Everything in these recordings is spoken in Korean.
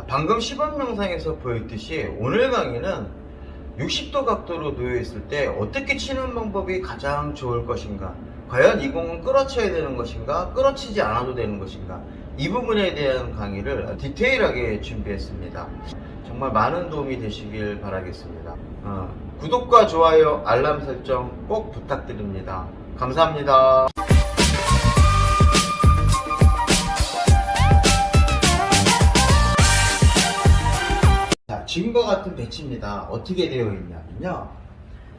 방금 시범 영상에서 보였듯이 오늘 강의는 60도 각도로 놓여 있을 때 어떻게 치는 방법이 가장 좋을 것인가, 과연 이 공은 끌어쳐야 되는 것인가, 끌어치지 않아도 되는 것인가, 이 부분에 대한 강의를 디테일하게 준비했습니다. 정말 많은 도움이 되시길 바라겠습니다. 구독과 좋아요, 알람 설정 꼭 부탁드립니다. 감사합니다. 자, 지금과 같은 배치입니다. 어떻게 되어 있냐면요,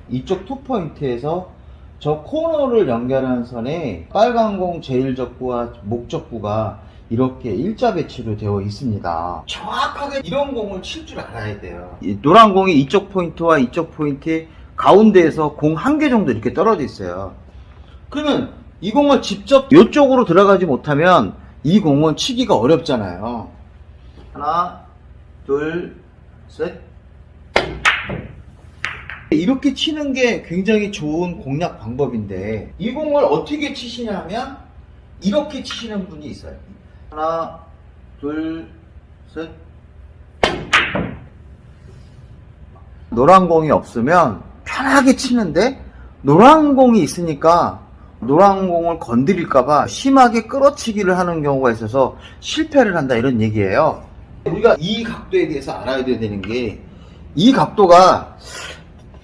이쪽 투포인트에서 저 코너를 연결한 선에 빨간 공 제일적구와 목적구가 이렇게 일자 배치로 되어 있습니다. 정확하게 이런 공을 칠 줄 알아야 돼요. 이 노란 공이 이쪽 포인트와 이쪽 포인트 가운데에서 공 한 개 정도 이렇게 떨어져 있어요. 그러면 이 공을 직접 이쪽으로 들어가지 못하면 이 공은 치기가 어렵잖아요. 하나, 둘, 셋. 이렇게 치는 게 굉장히 좋은 공략 방법인데, 이 공을 어떻게 치시냐면 이렇게 치시는 분이 있어요. 하나, 둘, 셋. 노란 공이 없으면 편하게 치는데, 노란 공이 있으니까 노란 공을 건드릴까봐 심하게 끌어치기를 하는 경우가 있어서 실패를 한다, 이런 얘기예요. 우리가 이 각도에 대해서 알아야 되는 게, 이 각도가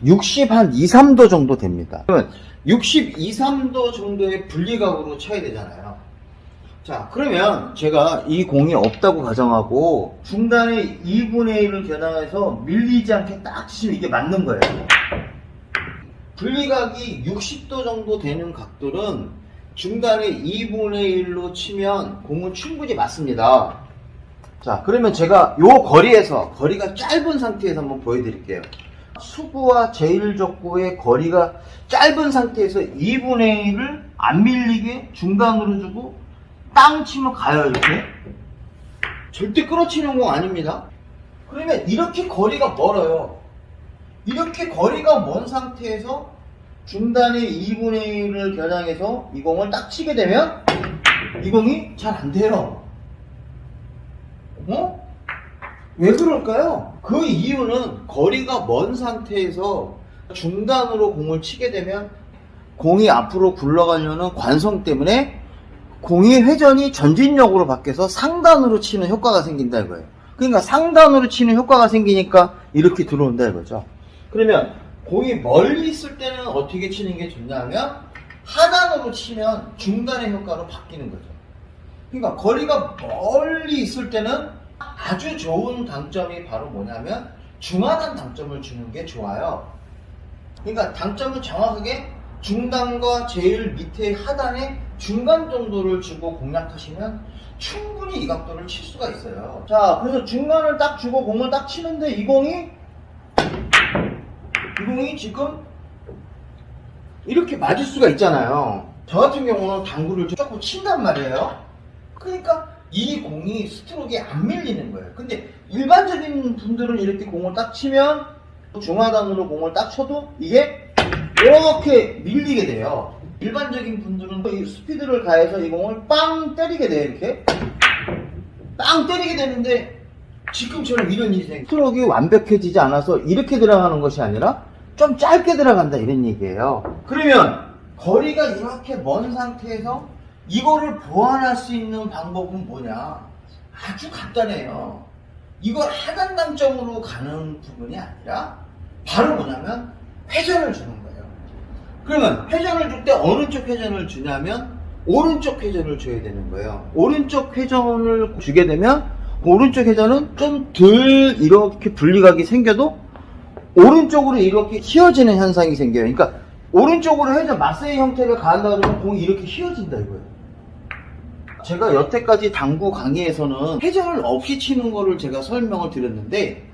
60 한 2, 3도 정도 됩니다. 그러면 62, 3도 정도의 분리각으로 쳐야 되잖아요. 자, 그러면 제가 이 공이 없다고 가정하고 중단에 2분의 1을 겨냥해서 밀리지 않게 딱 치면 이게 맞는 거예요. 분리각이 60도 정도 되는 각도는 중단에 2분의 1로 치면 공은 충분히 맞습니다. 자, 그러면 제가 요 거리에서, 거리가 짧은 상태에서 한번 보여드릴게요. 수구와 제일적구의 거리가 짧은 상태에서 2분의 1을 안 밀리게 중단으로 주고 땅 치면 가요. 이렇게 절대 끌어치는 공 아닙니다. 그러면 이렇게 거리가 멀어요. 이렇게 거리가 먼 상태에서 중단에 2분의 1을 겨냥해서 이 공을 딱 치게 되면 이 공이 잘 안 돼요. 왜 그럴까요? 그 이유는 거리가 먼 상태에서 중단으로 공을 치게 되면 공이 앞으로 굴러가려는 관성 때문에 공이 회전이 전진력으로 바뀌어서 상단으로 치는 효과가 생긴다 이거예요. 그러니까 상단으로 치는 효과가 생기니까 이렇게 들어온다 이거죠. 그러면 공이 멀리 있을 때는 어떻게 치는 게 좋냐면 하단으로 치면 중단의 효과로 바뀌는 거죠. 그러니까 거리가 멀리 있을 때는 아주 좋은 당점이 바로 뭐냐면 중하단 당점을 주는 게 좋아요. 그러니까 당점을 정확하게 중단과 제일 밑에 하단에 중간 정도를 주고 공략하시면 충분히 이 각도를 칠 수가 있어요. 자, 그래서 중간을 딱 주고 공을 딱 치는데 이 공이 지금 이렇게 맞을 수가 있잖아요. 저 같은 경우는 당구를 조금 친단 말이에요. 그러니까 이 공이 스트로크에 안 밀리는 거예요. 근데 일반적인 분들은 이렇게 공을 딱 치면 중하단으로 공을 딱 쳐도 이게 이렇게 밀리게 돼요. 일반적인 분들은 이 스피드를 가해서 이 공을 빵 때리게 돼요. 이렇게 빵 때리게 되는데 지금처럼 이런 일이 생겨요. 스트로크가 완벽해지지 않아서 이렇게 들어가는 것이 아니라 좀 짧게 들어간다, 이런 얘기예요. 그러면 거리가 이렇게 먼 상태에서 이거를 보완할 수 있는 방법은 뭐냐? 아주 간단해요. 이걸 하단 당점으로 가는 부분이 아니라 바로 뭐냐면 회전을 주는 거예요. 그러면 회전을 줄 때 어느 쪽 회전을 주냐면 오른쪽 회전을 줘야 되는 거예요. 오른쪽 회전을 주게 되면 오른쪽 회전은 좀 덜 이렇게 분리각이 생겨도 오른쪽으로 이렇게 휘어지는 현상이 생겨요. 그러니까 오른쪽으로 회전 마세의 형태를 가한다 그러면 공이 이렇게 휘어진다 이거예요. 제가 여태까지 당구 강의에서는 회전을 없이 치는 거를 제가 설명을 드렸는데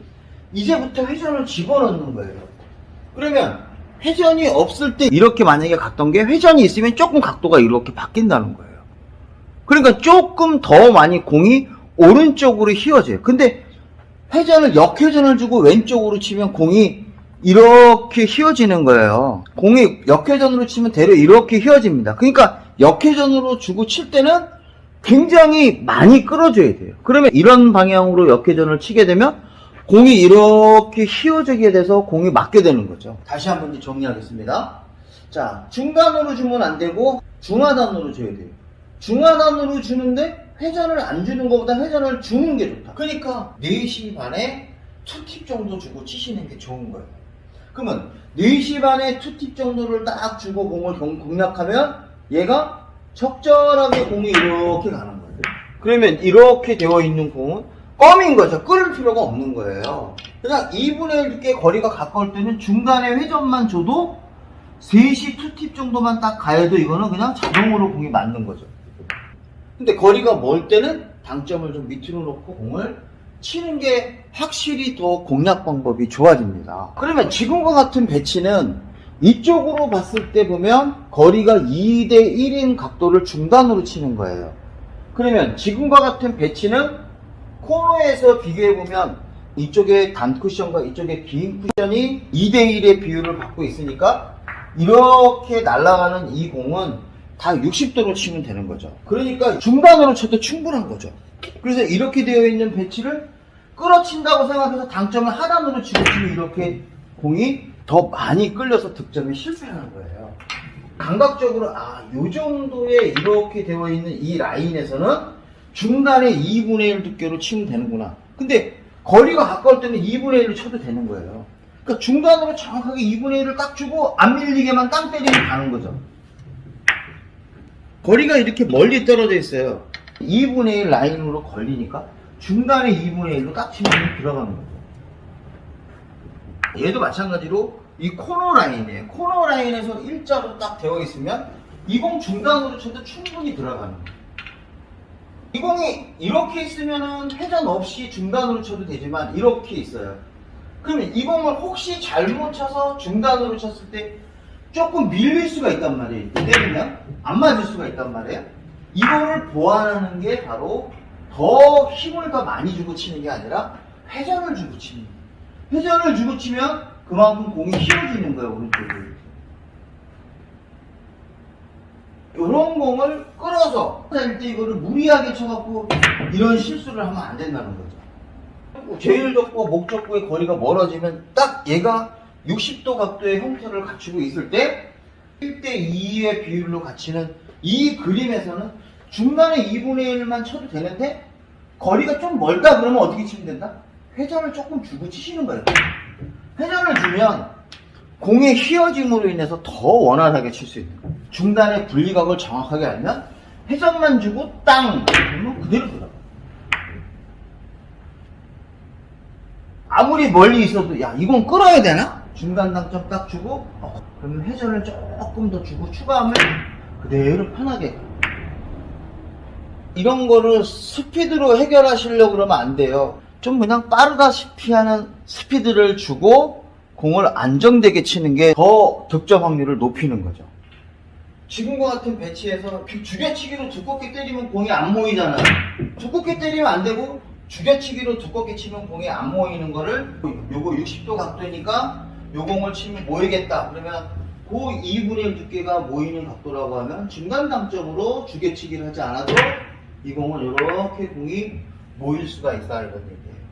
이제부터 회전을 집어넣는 거예요. 그러면 회전이 없을 때 이렇게 만약에 갔던 게 회전이 있으면 조금 각도가 이렇게 바뀐다는 거예요. 그러니까 조금 더 많이 공이 오른쪽으로 휘어져요. 근데 회전을 역회전을 주고 왼쪽으로 치면 공이 이렇게 휘어지는 거예요. 공이 역회전으로 치면 대략 이렇게 휘어집니다. 그러니까 역회전으로 주고 칠 때는 굉장히 많이 끌어줘야 돼요. 그러면 이런 방향으로 역회전을 치게 되면 공이 이렇게 휘어지게 돼서 공이 맞게 되는 거죠. 다시 한번 이제 정리하겠습니다. 자, 중단으로 주면 안 되고 중하단으로 줘야 돼요. 중하단으로 주는데 회전을 안 주는 것보다 회전을 주는 게 좋다. 그러니까 4시 반에 2팁 정도 주고 치시는 게 좋은 거예요. 그러면 4시 반에 2팁 정도를 딱 주고 공을 공략하면 얘가 적절하게 공이 이렇게 가는 거예요. 그러면 이렇게 되어 있는 공은 껌인 거죠. 끌을 필요가 없는 거예요. 그냥 2분의 1 두께 거리가 가까울 때는 중간에 회전만 줘도 3시 2팁 정도만 딱 가해도 이거는 그냥 자동으로 공이 맞는 거죠. 근데 거리가 멀 때는 당점을 좀 밑으로 놓고 공을 치는 게 확실히 더 공략 방법이 좋아집니다. 그러면 지금과 같은 배치는 이쪽으로 봤을 때 보면 거리가 2대 1인 각도를 중단으로 치는 거예요. 그러면 지금과 같은 배치는 코너에서 비교해보면 이쪽에 단 쿠션과 이쪽에 긴 쿠션이 2대 1의 비율을 갖고 있으니까 이렇게 날아가는 이 공은 다 60도로 치면 되는 거죠. 그러니까 중단으로 쳐도 충분한 거죠. 그래서 이렇게 되어 있는 배치를 끌어친다고 생각해서 당점을 하단으로 치고 치면 이렇게 공이 더 많이 끌려서 득점에 실패하는 거예요. 감각적으로 요 정도의 이렇게 되어 있는 이 라인에서는 중간에 2분의 1 두께로 치면 되는구나. 근데 거리가 가까울 때는 2분의 1로 쳐도 되는 거예요. 그러니까 중단으로 정확하게 2분의 1을 딱 주고 안 밀리게만 땅 때리면 가는 거죠. 거리가 이렇게 멀리 떨어져 있어요. 2분의 1 라인으로 걸리니까 중간에 2분의 1로 딱 치면 들어가는 거죠. 얘도 마찬가지로 이 코너 라인이에요. 코너 라인에서 일자로 딱 되어 있으면 이 공 중단으로 쳐도 충분히 들어가는 거예요. 이 공이 이렇게 있으면은 회전 없이 중단으로 쳐도 되지만 이렇게 있어요. 그러면 이 공을 혹시 잘못 쳐서 중단으로 쳤을 때 조금 밀릴 수가 있단 말이에요. 때리면 안 맞을 수가 있단 말이에요. 이거를 보완하는 게 바로 더 힘을 더 많이 주고 치는 게 아니라 회전을 주고 치는 거예요. 회전을 주고 치면 그만큼 공이 휘어지는 거예요, 오른쪽으로. 이런 공을 끌어서 할 때 이거를 무리하게 쳐갖고 이런 실수를 하면 안 된다는 거죠. 제일 좁고 목 좁고의 거리가 멀어지면 딱 얘가 60도 각도의 형태를 갖추고 있을 때 1대2의 비율로 갖추는 이 그림에서는 중간에 2분의 1만 쳐도 되는데 거리가 좀 멀다 그러면 어떻게 치면 된다? 회전을 조금 주고 치시는 거예요. 회전을 주면 공의 휘어짐으로 인해서 더 원활하게 칠 수 있는 거예요. 중단의 분리각을 정확하게 알면 회전만 주고 땅! 그러면 그대로 들어가. 아무리 멀리 있어도 야 이건 끌어야 되나? 중간 당점 딱 주고 그러면 회전을 조금 더 주고 추가하면 그대로 편하게. 이런 거를 스피드로 해결하시려고 그러면 안 돼요. 좀 그냥 빠르다시피 하는 스피드를 주고 공을 안정되게 치는 게 더 득점 확률을 높이는 거죠. 지금과 같은 배치에서 죽여치기로 두껍게 때리면 공이 안 모이잖아요. 두껍게 때리면 안 되고 죽여치기로 두껍게 치면 공이 안 모이는 거를 요거 60도 각도니까 요 공을 치면 모이겠다. 그러면 그 2분의 1 두께가 모이는 각도라고 하면 중간 당점으로 죽여치기를 하지 않아도 이 공은 이렇게 공이 모일 수가 있다 이런 얘기예요.